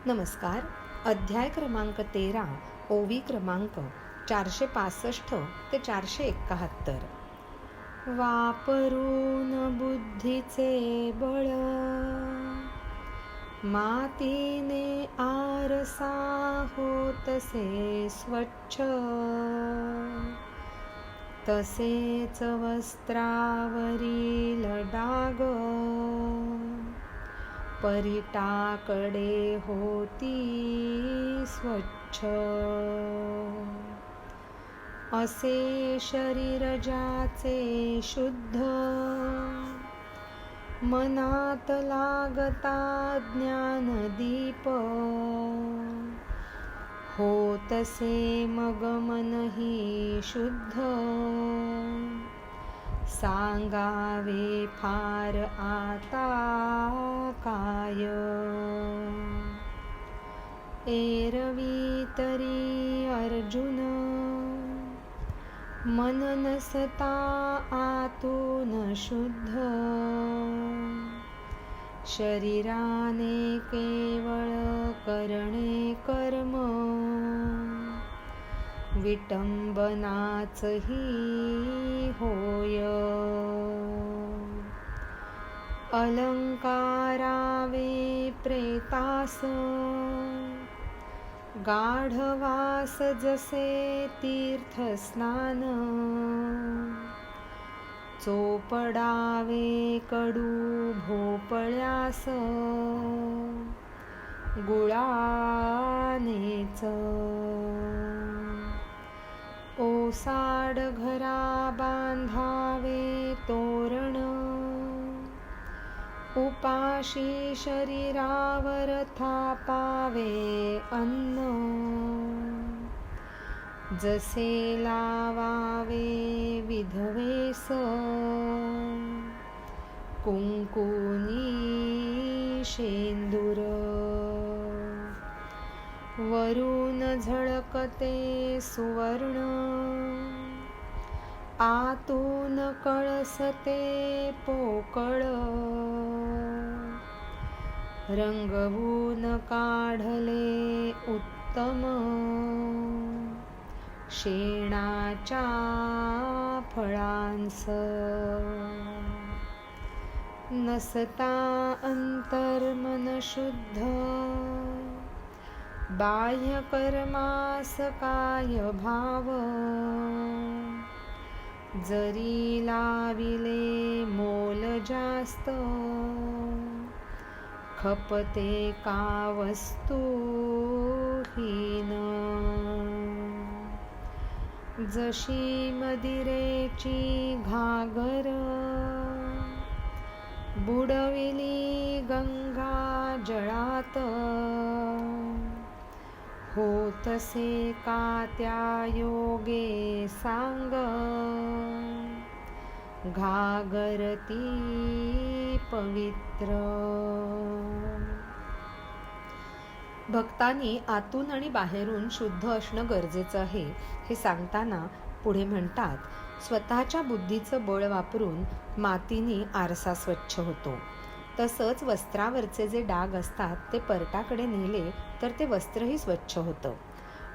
नमस्कार. अध्याय क्रमांक 13, ओवी क्रमांक 465 ते 471. वापरून बुद्धीचे बळ, मातीने आरसा होतसे स्वच्छ, तसेच वस्त्रावरील डाग परिटाकडे होती स्वच्छ. असे शरीर ज्याचे शुद्ध, मनात लागता ज्ञानदीप, होतसे मग मनही शुद्ध, सांगावे फार आता काय. एरवी तरी अर्जुन, मन नसता आतून शुद्ध, शरीराने केवळ करणे कर्म, विटंबनाच ही होय. अलंकारावे प्रेतास, गाढवास जसे तीर्थस्नान, चोपडावे कडू भोपळ्यास, गुळानेच. ओसाड घरा बांधावे तोरण, उपाशी शरीरावर थापावे अन्न, जसे लावावे विधवेस कुंकुनी शेंदूर. वरून झळकते सुवर्ण, आतून कळसते पोकळ, रंगवून काढले उत्तम, शेणाच्या फळांस. नसता अंतर्मन शुद्ध, बाह्य कर्मास काय भाव, जरी लाविले मोल जास्त, खपते का वस्तू हीन. जशी मदिरेची घागर, बुडविली गंगा जळात, होतसे का त्या योगे सांग, घागरती पवित्र. भक्तांनी आतून आणि बाहेरून शुद्ध असणं गरजेचं आहे हे सांगताना पुढे म्हणतात, स्वतःच्या बुद्धीचं बळ वापरून मातीने आरसा स्वच्छ होतो. तसंच वस्त्रावरचे जे डाग असतात ते परटाकडे नेले तर ते वस्त्रही स्वच्छ होतं.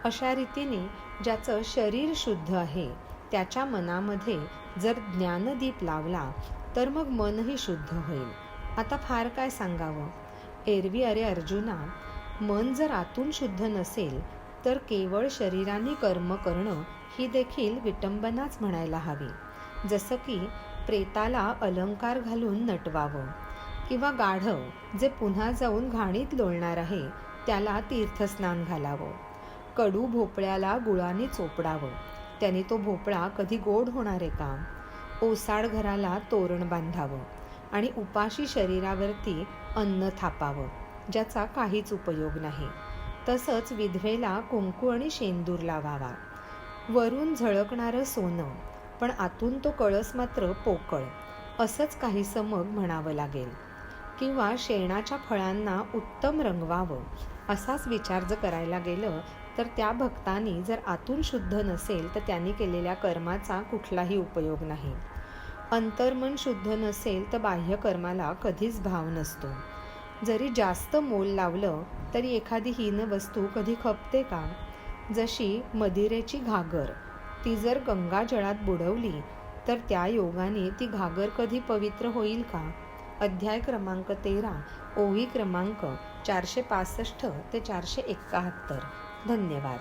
अशा रीतीने ज्याचं शरीर शुद्ध आहे त्याच्या मनामध्ये जर ज्ञानदीप लावला तर मग मनही शुद्ध होईल. आता फार काय सांगावं. एरवी अरे अर्जुना, मन जर आतून शुद्ध नसेल तर केवळ शरीराने कर्म करणं ही देखील विटंबनाच म्हणायला हवी. जसं की प्रेताला अलंकार घालून नटवावं, किंवा गाढव जे पुन्हा जाऊन घाणीत लोळणार आहे त्याला तीर्थस्नान घालावं, कडू भोपळ्याला गुळाने चोपडावं, त्याने तो भोपळा कधी गोड होणार आहे का. ओसाड घराला तोरण बांधावं आणि उपाशी शरीरावरती अन्न थापावं ज्याचा काहीच उपयोग नाही. तसंच विधवेला कुंकू आणि शेंदूर लावावा. वरून झळकणारं सोनं पण आतून तो कळस मात्र पोकळ, असंच काहीसं मग म्हणावं लागेल. किंवा शेणाच्या फळांना उत्तम रंगवावं असाच विचार जर करायला गेलं तर त्या भक्तांनी जर आतून शुद्ध नसेल तर त्यांनी केलेल्या कर्माचा कुठलाही उपयोग नाही. अंतर्मन शुद्ध नसेल तर बाह्य कर्माला कधीच भाव नसतो. जरी जास्त मोल लावलं तरी एखादी हीन वस्तू कधी खपते का? जशी मदिरेची घागर, ती जर गंगाजळात बुडवली तर त्या योगाने ती घागर कधी पवित्र होईल का? अध्याय क्रमांक 13, ओवी क्रमांक 465 ते 471. धन्यवाद.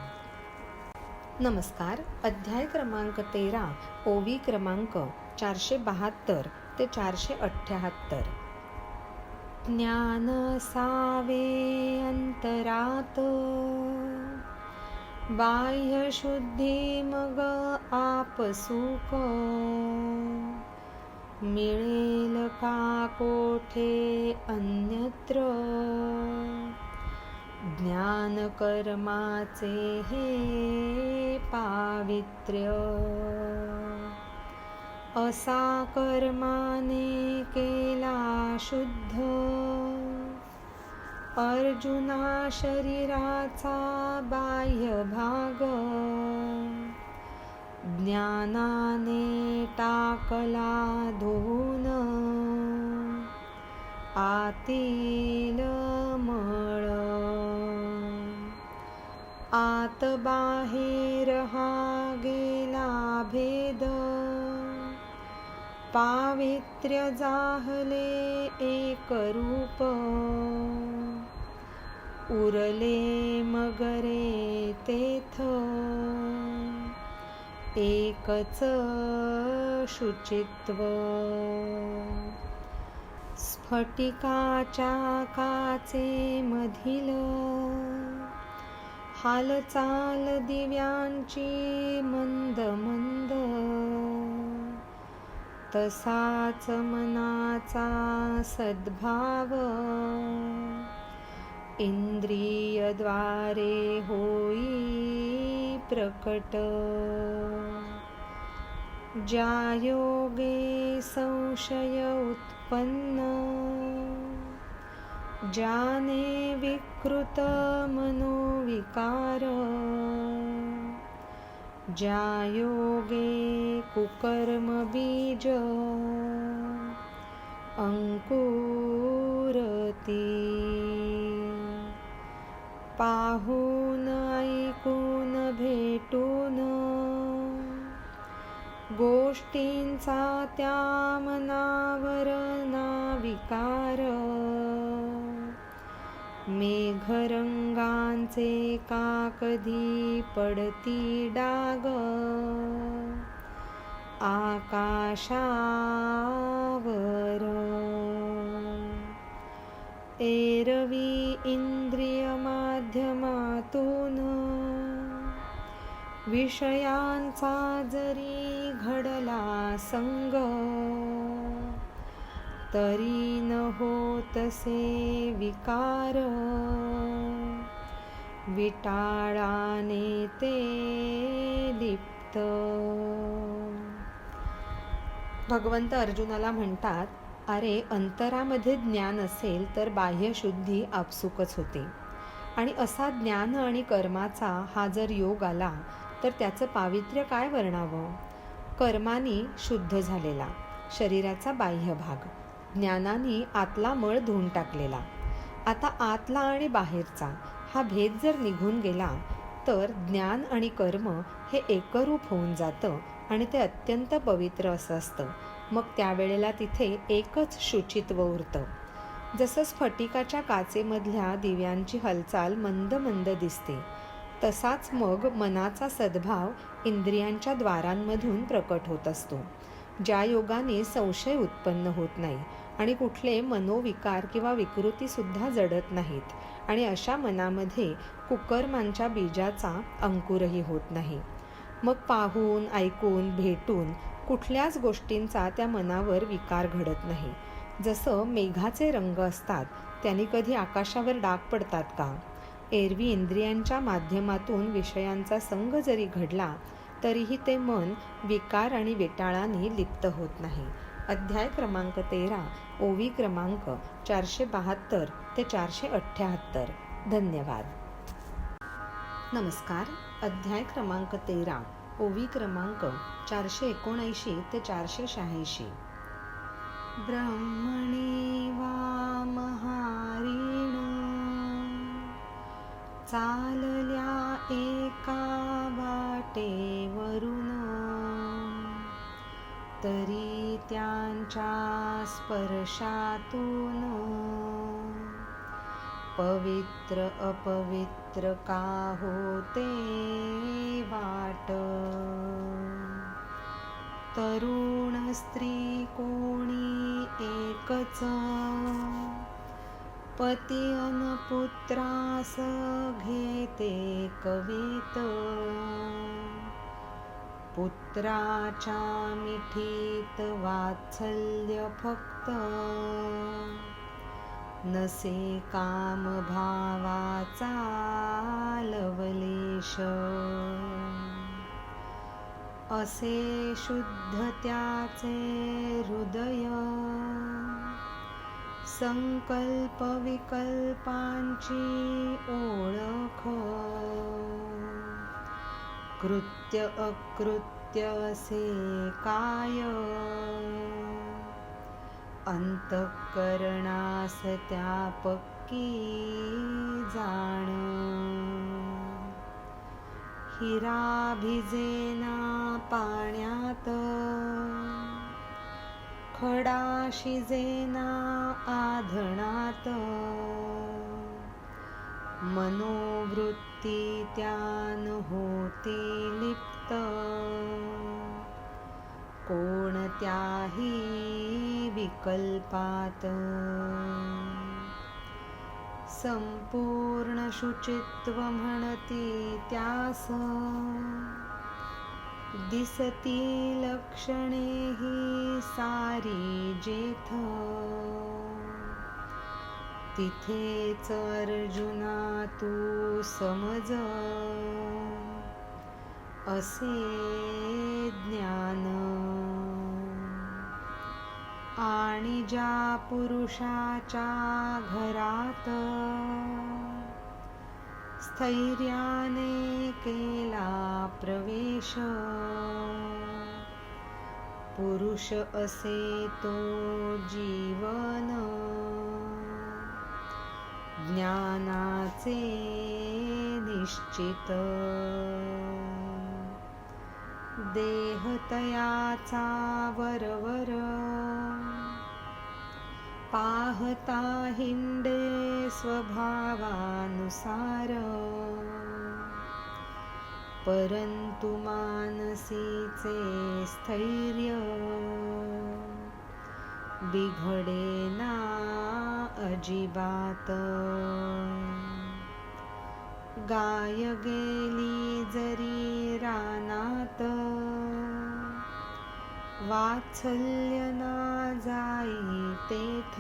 नमस्कार. अध्याय क्रमांक 13, ओवी क्रमांक 472 ते 478. ज्ञान सावे अंतरात, बाह्य शुद्धी मग आपसुक, मिळेल का कोठे अन्यत्र, ज्ञान कर्माचे हे पावित्र्य. असा कर्माने केला शुद्ध, अर्जुना शरीराचा बाह्य भाग, ज्ञानाने टाकला धुवून, आतील मळ. आत बाहेर हा गेला भेद, पावित्र्य जाहले एक रूप, उरले मगरे तेथ, एकच शुचित्व. स्फटिकाच्या काचे मधील, हालचाल दिव्यांची मंद मंद, तसाच मनाचा सद्भाव, इंद्रियद्वारे होई प्रकट. ज्या योगे संशय उत्पन्न, ज्याने विकृत मनोविकार, ज्या योगे कुकर्म बीज अंकुरती. पाहून ऐकून भेटून, गोष्टींचा त्या मनावर ना विकार, मेघरंगांचे का कधी पडती डाग, आकाशावर. एरवी इंद्रिय माध्यमातून, विषयांचा जरी घडला संग, तरी न होतसे विकार, विटाळाने ते लिप्त. भगवंत अर्जुनाला म्हणतात, अरे अंतरामध्ये ज्ञान असेल तर बाह्य शुद्धी आपसुकच होते. आणि असा ज्ञान आणि कर्माचा हा जर योग आला तर त्याचं पावित्र्य काय वर्णावं? कर्मानी शुद्ध झालेला शरीराचा बाह्य भाग, ज्ञानाने आतला मळ धुवून टाकलेला. आता आतला आणि बाहेरचा हा भेद जर निघून गेला तर ज्ञान आणि कर्म हे एकरूप होऊन जातं आणि ते अत्यंत पवित्र असं असतं. मग त्यावेळेला तिथे एकच शुचित्व उरतं. जसं स्फटिकाच्या काचेमधल्या दिव्यांची हालचाल मंद मंद दिसते, तसाच मग मनाचा सद्भाव इंद्रियांच्या द्वारांमधून प्रकट होत असतो. ज्या योगाने संशय उत्पन्न होत नाही आणि कुठले मनोविकार किंवा विकृतीसुद्धा जडत नाहीत, आणि अशा मनामध्ये कुकर्मांच्या बीजाचा अंकुरही होत नाही. मग पाहून ऐकून भेटून कुठल्याच गोष्टींचा त्या मनावर विकार घडत नाही. जसं मेघाचे रंग असतात, त्यांनी कधी आकाशावर डाग पडतात का? एरवी इंद्रियांच्या माध्यमातून विषयांचा संग जरी घडला तरीही ते मन विकार आणि विटाळाने लिप्त होत नाही. अध्याय क्रमांक 13, ओवी क्रमांक 472 ते 478. धन्यवाद. नमस्कार. अध्याय क्रमांक 13, ओवी क्रमांक 479 ते 486. ब्रह्मणे वा महारीण चालल्या एका वाटेवरून, तरी त्यांच्या स्पर्शातून पवित्र अपवित्र का होते वाट. तरुण स्त्री कोणी एकच, पती अन पुत्रास घेते कवीत. पुत्राच्या मिठीत वात्सल्य फक्त, नसे काम भावाचा लवलेश. असे शुद्ध त्याचे हृदय, संकल्प विकल्पांची ओळख. कृत्य अकृत्य असे काय, अंतःकरणास त्या पक्की जाण. हिरा भिजेना पाण्यात, खडा शिजेना आधणात. मनोवृत्ती त्यान होते लिप्त, कोणत्याही विकल्पात. संपूर्ण शुचित्व म्हणती त्यास, दिसती लक्षणे ही सारी जेथ. तिथेच अर्जुना तू समज, असे ज्ञान. आणि ज्या पुरुषाच्या घरात, स्थैर्याने केला प्रवेश. पुरुष असे तो जीवन, ज्ञानाचे निश्चित. देह तयाचा वरवर, पाहता हिंडे स्वभावानुसार. परंतु मानसीचे स्थैर्य, बिघडेना अजिबात. गाय गेली जरी रानात, वात्सल्य ना जाई तेथ.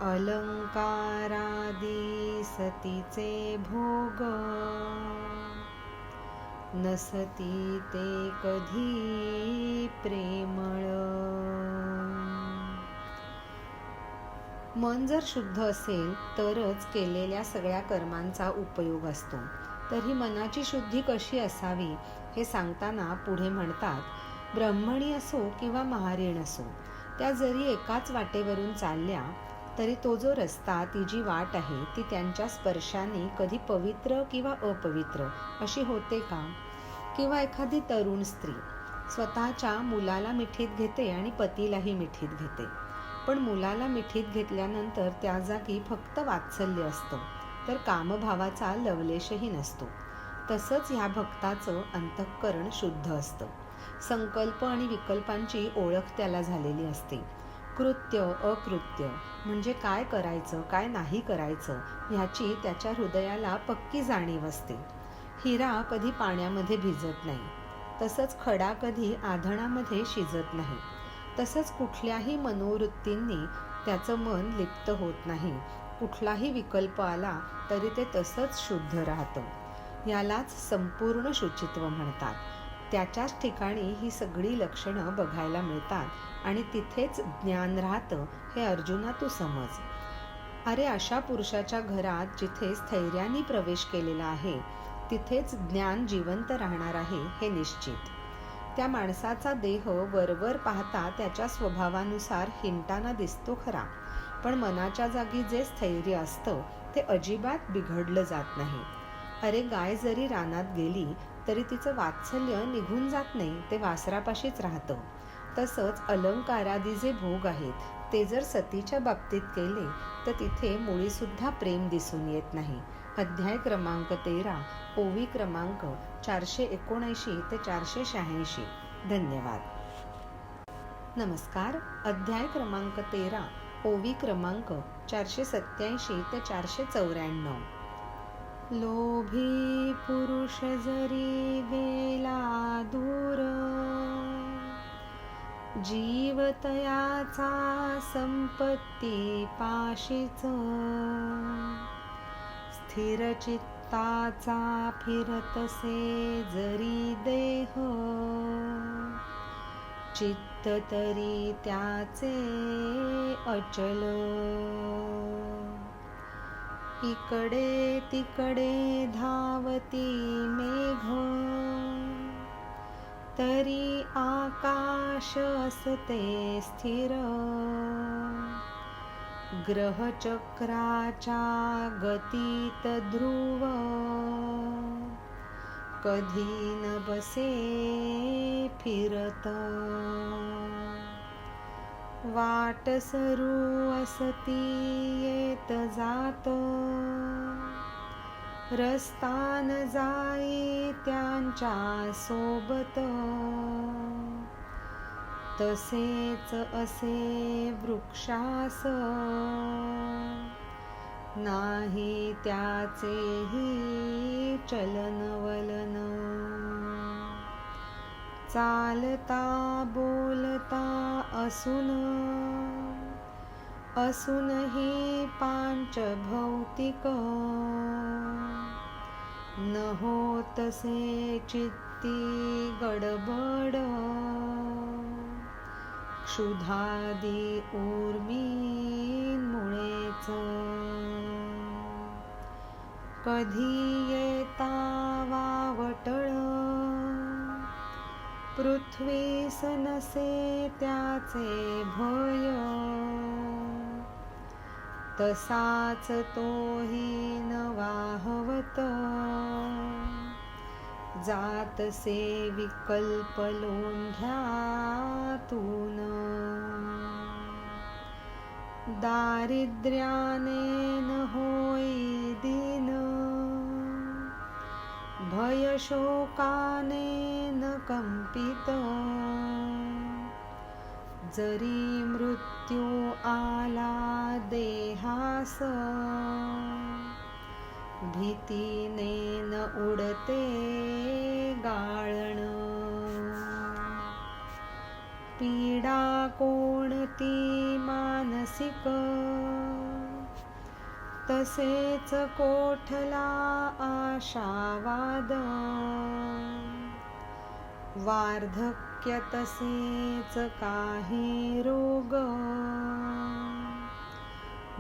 अलंकारादी सतीचे भोग, नसती ते कधी प्रेमळ. मन जर शुद्ध असेल तरच केलेल्या सगळ्या कर्मांचा उपयोग असतो. तर ही मनाची शुद्धी कशी असावी हे सांगताना पुढे म्हणतात, ब्रह्मणी असो किंवा महारीण असो, त्या जरी एकाच वाटेवरून चालल्या तरी तो जो रस्ता, ती जी वाट आहे, ती त्यांच्या स्पर्शाने कधी पवित्र किंवा अपवित्र अशी होते का? किंवा एखादी तरुण स्त्री स्वतःच्या मुलाला मिठीत घेते आणि पतीलाही मिठीत घेते, पण मुलाला मिठीत घेतल्यानंतर त्या जागी फक्त वात्सल्य असतं, तर कामभावाचा लवलेशही नसतो. तसंच ह्या भक्ताचं अंतःकरण शुद्ध असतं. संकल्प आणि विकल्पांची ओळख त्याला झालेली असते. कृत्य अकृत्य म्हणजे काय करायचं काय नाही करायचं ह्याची त्याच्या हृदयाला पक्की जाणीव असते. हिरा कधी पाण्यामध्ये भिजत नाही, तसंच खडा कधी आधणामध्ये शिजत नाही. तसंच कुठल्याही मनोवृत्तींनी त्याचं मन लिप्त होत नाही. कुठलाही विकल्प आला तरी ते तसंच शुद्ध राहतं. यालाच संपूर्ण शुचित्व म्हणतात. त्याच्याच ठिकाणी ही सगळी लक्षणं बघायला मिळतात आणि तिथेच ज्ञान राहतं हे अर्जुना तू समज. अरे अशा पुरुषाच्या घरात जिथे स्थैर्याने प्रवेश केलेला आहे तिथेच ज्ञान जिवंत राहणार आहे हे निश्चित. त्या माणसाचा देह वरवर पाहता त्याच्या स्वभावानुसार हिंडताना दिसतो खरा, पण मनाच्या जागी जे स्थैर्य असतं ते अजिबात बिघडलं जात नाही. अरे, गाय जरी रानात गेली तरी तिचं वात्सल्य निघून जात नाही, ते वासरापाशीच राहतं. तसंच अलंकारादी जे भोग आहेत ते जर सतीच्या बाबतीत केले तर तिथे मुळीसुद्धा प्रेम दिसून येत नाही. अध्याय क्रमांक 13, ओवी क्रमांक 479 ते 486. धन्यवाद. नमस्कार. अध्याय क्रमांक 13, ओवी क्रमांक 487 ते 494. लोभी पुरुष जरी गेला दूर, जीव तयाचा संपत्ती पाशीच. स्थिर चित्ताचा फिरतसे जरी देह, चित्त तरी त्याचे अचल. इकडे तिकडे धावती मेघ, तरी आकाश असते स्थिर. ग्रहचक्राच्या गतीत ध्रुव, कधी न बसे फिरत. वाट सरू असती येत जात, रस्ता न जाई त्यांच्या सोबत. तसेच असे वृक्षास, नाही त्याचेही चलन वलन. चालता बोलता असूनही पांच भौतिक. न होतसे चित्ती गडबड, क्षुधादी उर्मींमुळेच. कधी येता वावटळ, पृथ्वीस नसे त्याचे भय. तसाच तोही न वाहवत, जातसे विकल्प लोंढ्यातून. दारिद्र्याने न होई दीन, भय शोकाने न कंपित. जरी मृत्यू आला देहास, भीतीने न उडते गाळण. पीडा कोणती मानसिक, तसेच कोठला आशावाद. वार्धक्य तसेच काही रोग,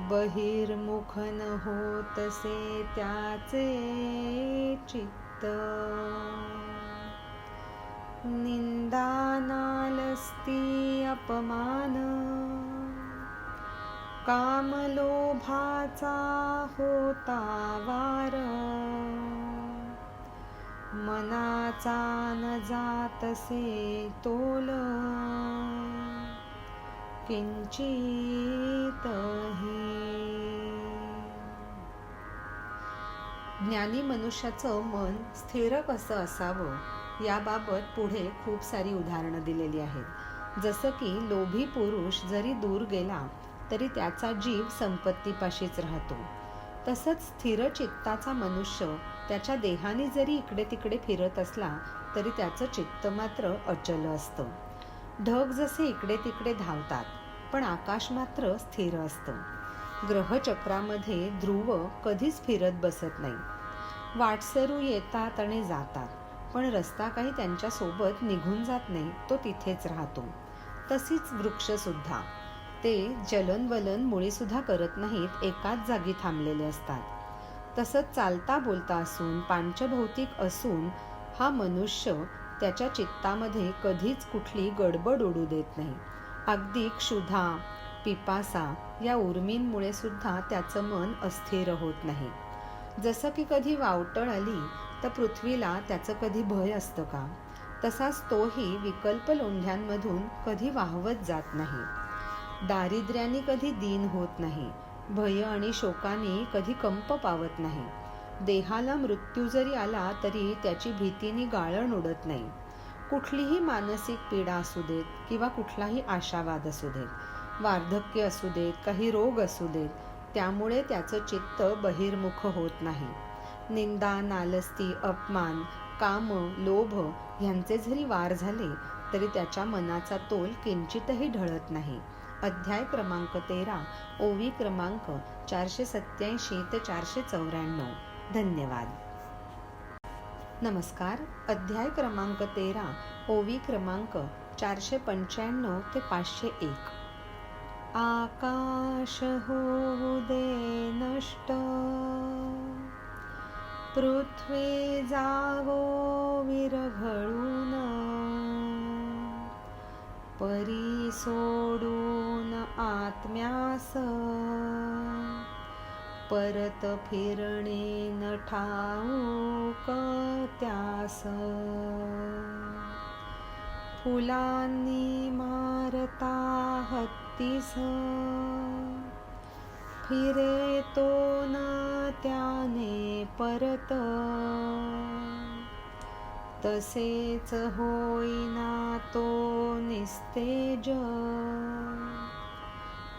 बहिर्मुख न होतसे त्याचे चित्त. निंदा नालस्ती अपमान, कामलोभाचा होता वार. मनाचा न जातसे तोल, किंचितही. ज्ञानी मनुष्याचं मन स्थिर कसं असावं याबाबत पुढे खूप सारी उदाहरणं दिलेली आहेत. जसं की लोभी पुरुष जरी दूर गेला तरी त्याचा जीव संपत्तीपाशीच राहतो. तसंच स्थिर चित्ताचा मनुष्य त्याच्या देहाने जरी इकडे तिकडे फिरत असला तरी त्याचं चित्त मात्र अचल असतं. ढग जसे इकडे तिकडे धावतात पण आकाश मात्र स्थिर असतं. ग्रहचक्रामध्ये ध्रुव कधीच फिरत बसत नाही. वाटसरू येतात आणि जातात पण रस्ता काही त्यांच्यासोबत निघून जात नाही, तो तिथेच राहतो. तशीच वृक्षसुद्धा ते जलनवलन मुळीसुद्धा करत नाहीत, एकाच जागी थांबलेले असतात. तसंच चालता बोलता असून पांचभौतिक असून हा मनुष्य त्याच्या चित्तामध्ये कधीच कुठली गडबड उडू देत नाही. अगदी क्षुधा पिपासा या उर्मींमुळे सुद्धा त्याचं मन अस्थिर होत नाही. जसं की कधी वावटळ आली तर पृथ्वीला त्याचं कधी भय असतं का, तसाच तोही विकल्प लोंढ्यांमधून कधी वाहवत जात नाही. दारिद्र्याने कधी दीन होत नाही, भय आणि शोकाने कधी कंप पावत नाही. देहाला मृत्यू जरी आला तरी त्याची भीतीने गाळण उडत नाही. कुठलीही मानसिक पीडा असू देत किंवा कुठलाही आशावाद असू देत, वार्धक्य असू देत, काही रोग असू देत, त्यामुळे त्याचं चित्त बहिर्मुख होत नाही. निंदा, नालस्ती, अपमान, काम, लोभ ह्यांचे जरी वार झाले तरी त्याच्या मनाचा तोल किंचितही ढळत नाही. अध्याय क्रमांक 13, ओवी क्रमांक 487 ते 494. धन्यवाद. नमस्कार. अध्याय क्रमांक 13, ओवी क्रमांक 495 ते 501. आकाश होऊ दे नष्ट, पृथ्वी जावो विरघळून, परी सोडून आत्म्यास, परत फिरणे न ठाऊक त्यास. फुलांनी मारता हत्तीस, फिरे तो न त्याने परत, तसेच होईना तो निस्तेज,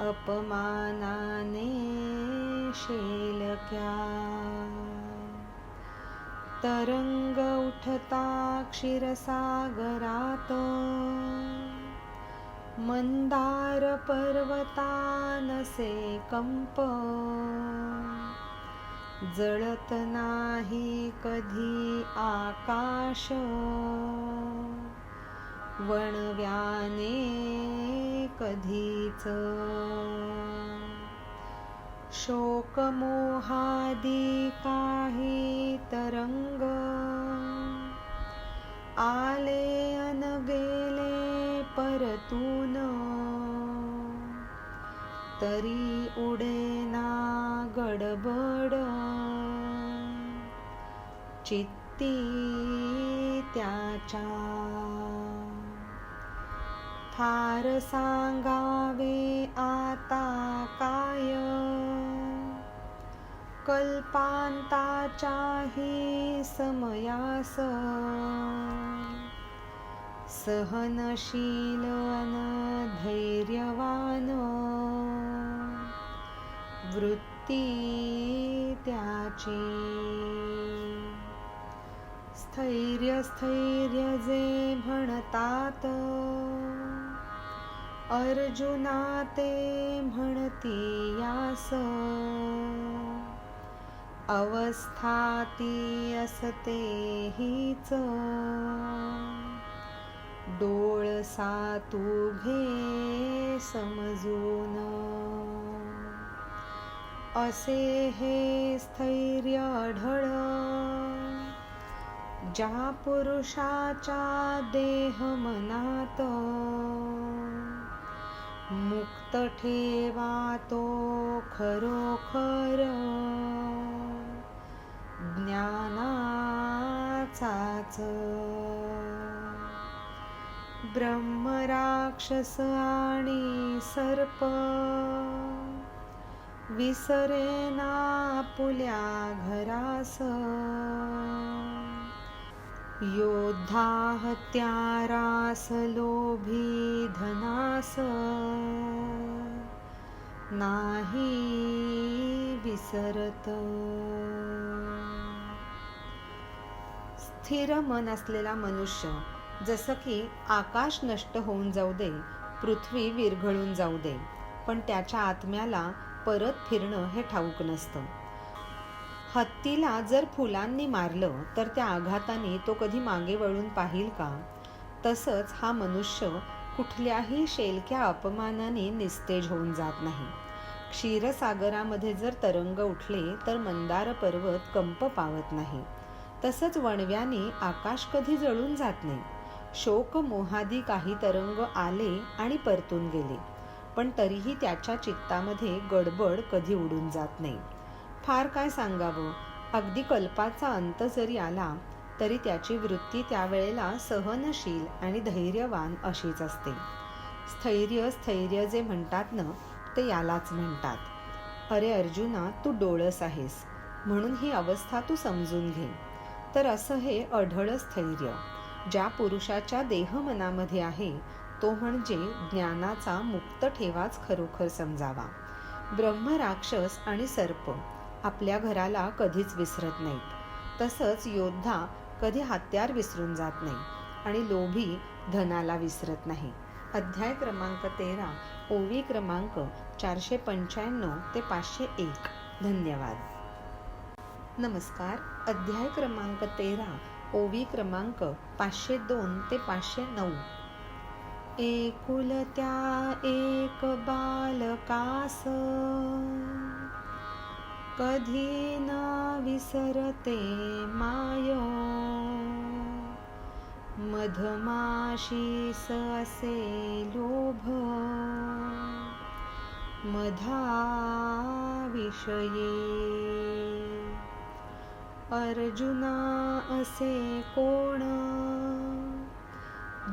अपमानाने शेलक्या. तरंग उठता क्षीरसागरात, मंदार पर्वतानसे कंप, जळत नाही कधी आकाश, वणव्याने कधीच. शोकमोहादी काही तरंग, आले अन गेले परतून, तरी उडेना गडबड, चित्ती त्याच्या. फार सांगावे आता काय, कल्पांताच्याही समयास, सहनशील अन धैर्यवान, वृत्ती त्याची. स्थैर्य जे म्हणतात, अर्जुना ते म्हणती यास, अवस्था ती असते हीच, डोळसा तू घे समजून. असे हे स्थैर्य आढळ, ज्या पुरुषाच्या देह मनात, मुक्त ठेवा तो खरोखर, ज्ञानाचाच. ब्रह्म, राक्षस आणि सर्प, विसरेना आपुल्या घरास, योद्धा हत्यारास लोभी धनास, नाही विसरत. स्थिर मन असलेला मनुष्य जसं की आकाश नष्ट होऊन जाऊ दे, पृथ्वी विरघळून जाऊ दे, पण त्याच्या आत्म्याला परत फिरणं हे ठाऊक नसतं. हत्तीला जर फुलांनी मारलं तर त्या आघाताने तो कधी मागे वळून पाहिल का? तसंच हा मनुष्य कुठल्याही शेलक्या अपमानाने निस्तेज होऊन जात नाही. क्षीरसागरामध्ये जर तरंग उठले तर मंदार पर्वत कंप पावत नाही. तसंच वणव्याने आकाश कधी जळून जात नाही. शोक मोहादी काही तरंग आले आणि परतून गेले. पण तरीही त्याच्या चित्तामध्ये गडबड कधी उडून जात नाही. फार काय सांगावं, अगदी कल्पाचा अंत जरी आला तरी त्याची वृत्ती त्यावेळेला सहनशील आणि धैर्यवान अशीच असते. स्थैर्य जे म्हणतात ना, ते यालाच म्हणतात. अरे अर्जुना, तू डोळस आहेस, म्हणून ही अवस्था तू समजून घे. तर असं हे अढळ स्थैर्य ज्या पुरुषाच्या देहमनामध्ये आहे, तो म्हणजे ज्ञानाचा मुक्त ठेवाच खरोखर समजावा. ब्रह्म, राक्षस आणि सर्प आपल्या घराला कधीच विसरत नाहीत. तसंच योद्धा कधी हत्यार विसरून जात नाही आणि लोभी धनाला विसरत नाही. अध्याय क्रमांक 13, ओवी क्रमांक 495 ते 501. धन्यवाद. नमस्कार. अध्याय क्रमांक 13, ओवी क्रमांक 502 ते 509. एकुलत्या एक बालकास कधी न विसरते माय, मधमाशीस असे लोभ मधाविषयी. अर्जुना असे कोण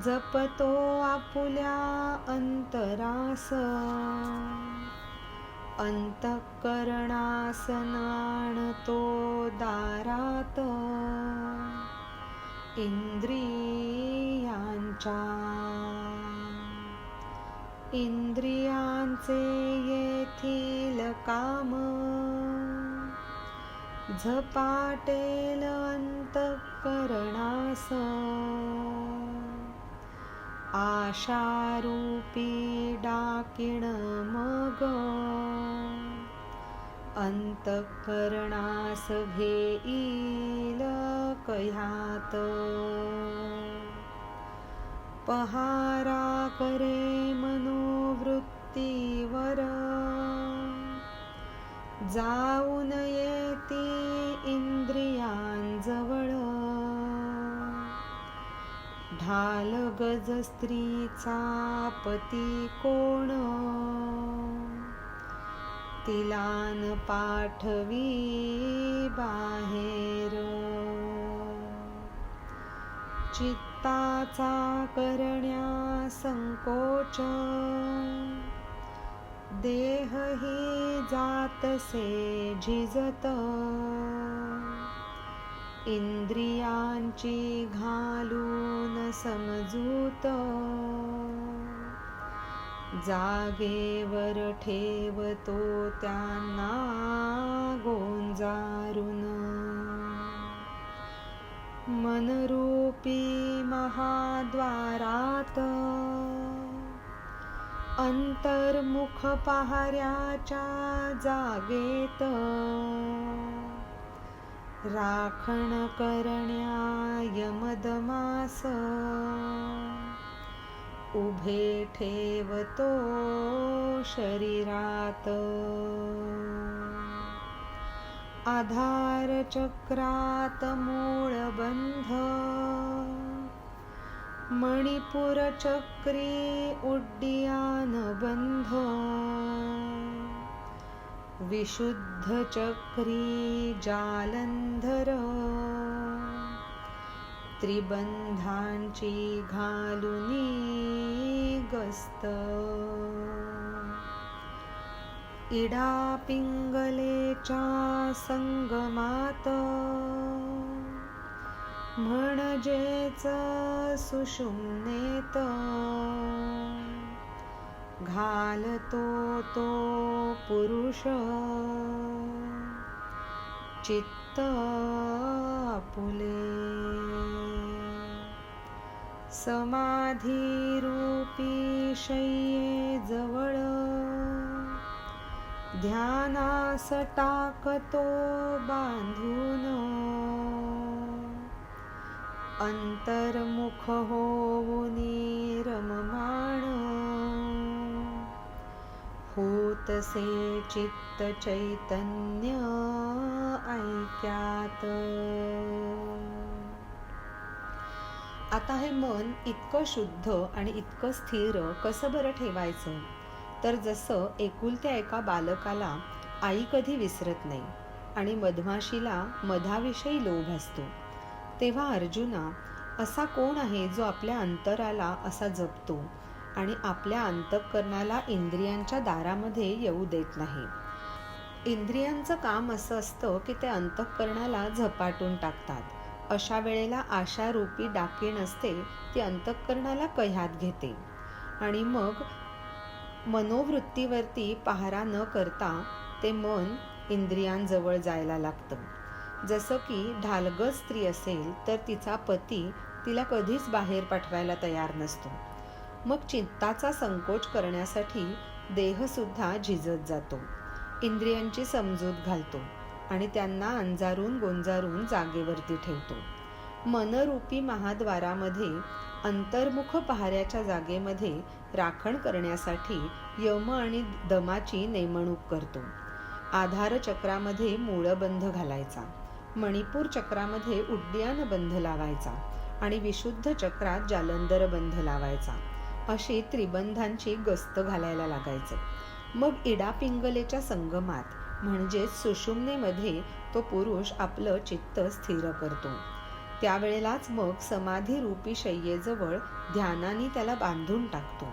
जपतो आपुल्या अंतरास, अंतःकरणास आणतो दारात इंद्रियांच्या. इंद्रियांचे येथील काम झपाटेल अंतःकरणास, आशारूपी डाकिण मग अंतःकरणास घेईल कह्यात. पहारा करे मनोवृत्तीवर, जाऊन येती इंद्रियांजवळ. ढाल गज स्त्रीचा पती कोण, तिलान पाठवी बाहेर. चित्ताचा करण्या संकोच, देह ही जातसे झिजत. इंद्रियांची घालून समजूत, जागेवर ठेवतो त्यांना गोंजारून. मनरूपी महाद्वारात, अंतर्मुख पहाऱ्याच्या जागेत. राखण करण्या यमदमास, उभे ठेवतो शरीरात. आधार चक्रात मूळबंध, मणिपूर चक्री उड्डियान बंध. विशुद्ध चक्री जालंधर, त्रिबंधांची घालुनी गस्त. इडा पिंगलेच्या संगमात, म्हणजेच सुषुम्नेत. घालतो तो पुरुष चित्त आपुले. समाधी रूपी शय्येजवळ, ध्यानास टाकतो बांधून. अंतर्मुख होऊनी रममाण, होतसे चित्त चैतन्य ऐक्यात. आता हे मन इतकं शुद्ध आणि इतकं स्थिर कसं बरं ठेवायचं? तर जसं एकुलत्या एका बालकाला आई कधी विसरत नाही आणि मधमाशीला मधाविषयी लोभ असतो, तेव्हा अर्जुना, असा कोण आहे जो आपल्या अंतराला असा जपतो आणि आपल्या अंतःकरणाला इंद्रियांच्या दारामध्ये येऊ देत नाही? इंद्रियांचं काम असं असतं की ते अंतःकरणाला झपाटून टाकतात. अशा वेळेला आशारूपी डाकीण असते, ती अंतःकरणाला कह्यात घेते आणि मग मनोवृत्तीवरती पहारा न करता ते मन इंद्रियांजवळ जायला लागतं. जसं की ढालगज स्त्री असेल तर तिचा पती तिला कधीच बाहेर पाठवायला तयार नसतो. मग चित्ताचा संकोच करण्यासाठी देहसुद्धा झिजत जातो, इंद्रियांची समजूत घालतो आणि त्यांना अंजारून गोंजारून जागेवरती ठेवतो. मनरूपी महाद्वारामध्ये अंतर्मुख पहाऱ्याच्या जागेमध्ये राखण करण्यासाठी यम आणि दमाची नेमणूक करतो. आधार चक्रामध्ये मूळबंध घालायचा, मणिपूर चक्रामध्ये उड्डयन बंध लावायचा आणि विशुद्ध चक्रात जालंधर बंध लावायचा. अशी त्रिबंधांची गस्त घालायला लागायचं. मग इडापिंगलेच्या संगमात म्हणजेच सुषुम्नेमध्ये तो पुरुष आपलं चित्त स्थिर करतो. त्यावेळेलाच मग समाधी रूपी शय्येजवळ ध्यानाने त्याला बांधून टाकतो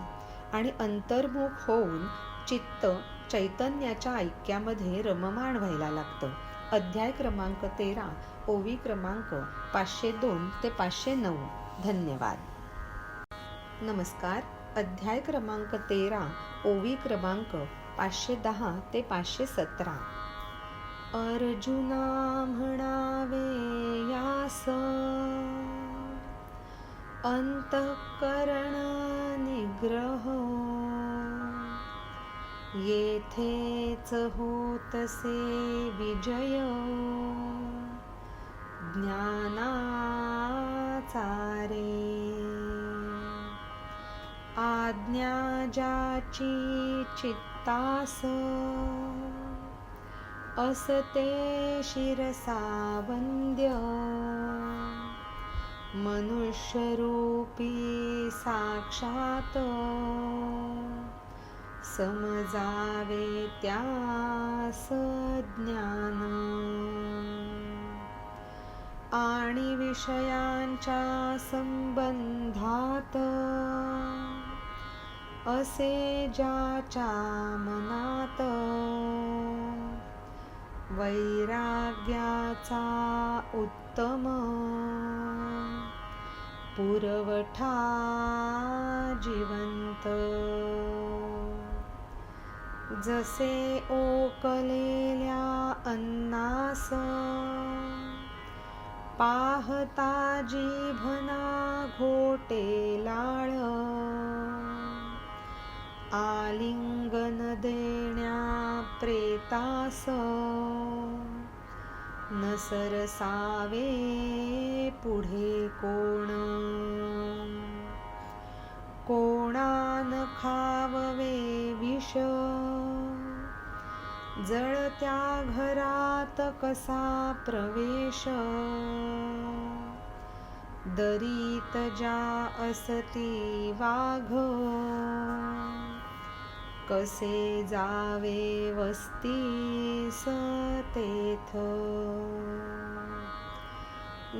आणि अंतर्मुख होऊन चित्त चैतन्याच्या ऐक्यामध्ये रममाण व्हायला लागतं. अध्याय क्रमांक 13, ओवी क्रमांक 502 ते 509. धन्यवाद. नमस्कार. अध्याय क्रमांक 13, ओवी क्रमांक 510 ते 517. अर्जुना म्हणावे यास, अंतःकरण निग्रह येथेच होतसे विजय, ज्ञानाचा रे. आज्ञा ज्याची चित्तास, असते शिरसा वंद्य, मनुष्यरूपी साक्षात, समजावे त्यास ज्ञान. आणि विषयांच्या संबंधात, असे ज्याच्या मनात, वैराग्याचा उत्तम पुरवठा जिवंत. जसे ओकलेल्या अन्नास, पाहता जिभना घोटे लाळ, आलिंगन देण्या प्रेतास, न सरसावे पुढे कोण. कोणान खाववे विष, जळत्या घरात कसा प्रवेश. दरीत ज्या असती वाघ, कसे जावे वस्तीस तेथ.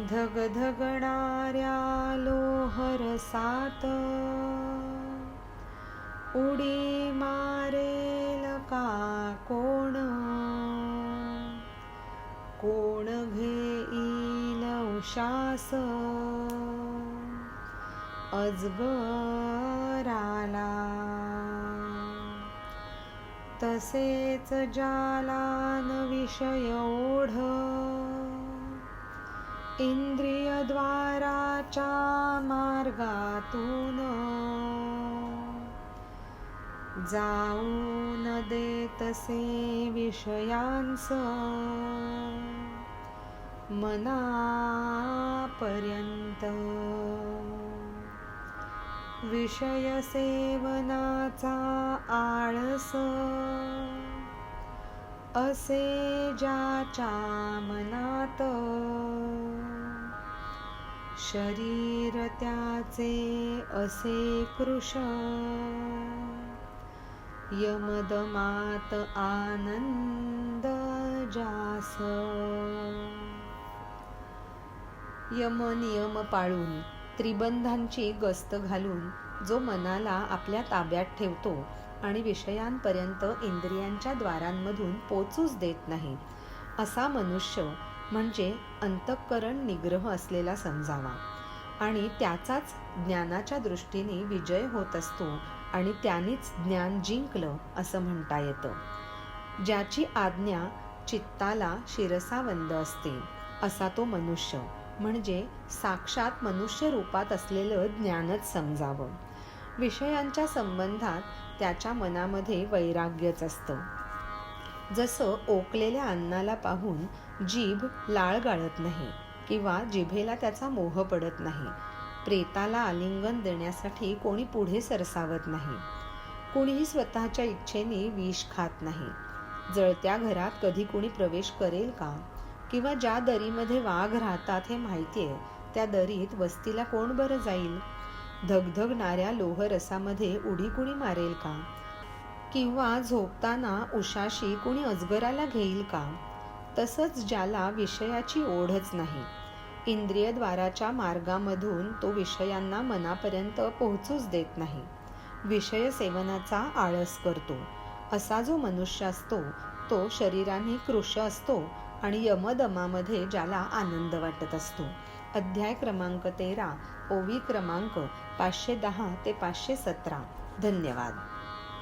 धगधगणाऱ्या लोहरसात, उडी मारेल का कोण. कोण घेईल उशास, अजगराला. तसेच ज्याला न विषय ओढ, इंद्रियद्वाराच्या मार्गातून, जाऊन देतसे विषयांस, मनापर्यंत. विषय सेवनाचा आळस, असे ज्याच्या मनात, शरीर त्याचे असे कृश, यमदमात आनंद जास. यम नियम पाळून त्रिबंधांची गस्त घालून जो मनाला आपल्या ताब्यात ठेवतो आणि विषयांपर्यंत इंद्रियांच्या द्वारांमधून पोचूच देत नाही, असा मनुष्य म्हणजे अंतःकरण निग्रह असलेला समजावा. आणि त्याचाच ज्ञानाच्या दृष्टीने विजय होत असतो आणि त्यानेच ज्ञान जिंकलं असं म्हणता येतं. ज्याची आज्ञा चित्ताला शिरसावंद असते असा तो मनुष्य म्हणजे साक्षात मनुष्य रूपात असलेलं ज्ञानच समजावं. विषयांच्या संबंधात त्याच्या मनामध्ये वैराग्यच असतं. जसं ओकलेल्या अन्नाला पाहून जीभ लाळ गाळत नाही किंवा जिभेला त्याचा मोह पडत नाही. प्रेताला आलिंगन देण्यासाठी कोणी पुढे सरसावत नाही. कुणीही स्वतःच्या इच्छेने विष खात नाही. जळत्या घरात कधी कुणी प्रवेश करेल का? किंवा ज्या दरीमध्ये वाघ राहतात हे माहितीये त्या दरीत वस्तीला कोण बरं जाईल? धगधगणाऱ्या लोहरसामध्ये उडी कुणी मारेल का? किंवा झोपताना उशाशी कुणी अजगराला घेईल का? तसंच ज्याला विषयाची ओढच नाही, इंद्रियद्वाराच्या मार्गामधून तो विषयांना मनापर्यंत पोहोचूच देत नाही, विषय सेवनाचा आळस करतो, असा जो मनुष्य असतो तो शरीराने कृश असतो आणि यमदमामध्ये ज्याला आनंद वाटत असतो. अध्याय क्रमांक 13, ओवी क्रमांक 510 ते 517. धन्यवाद.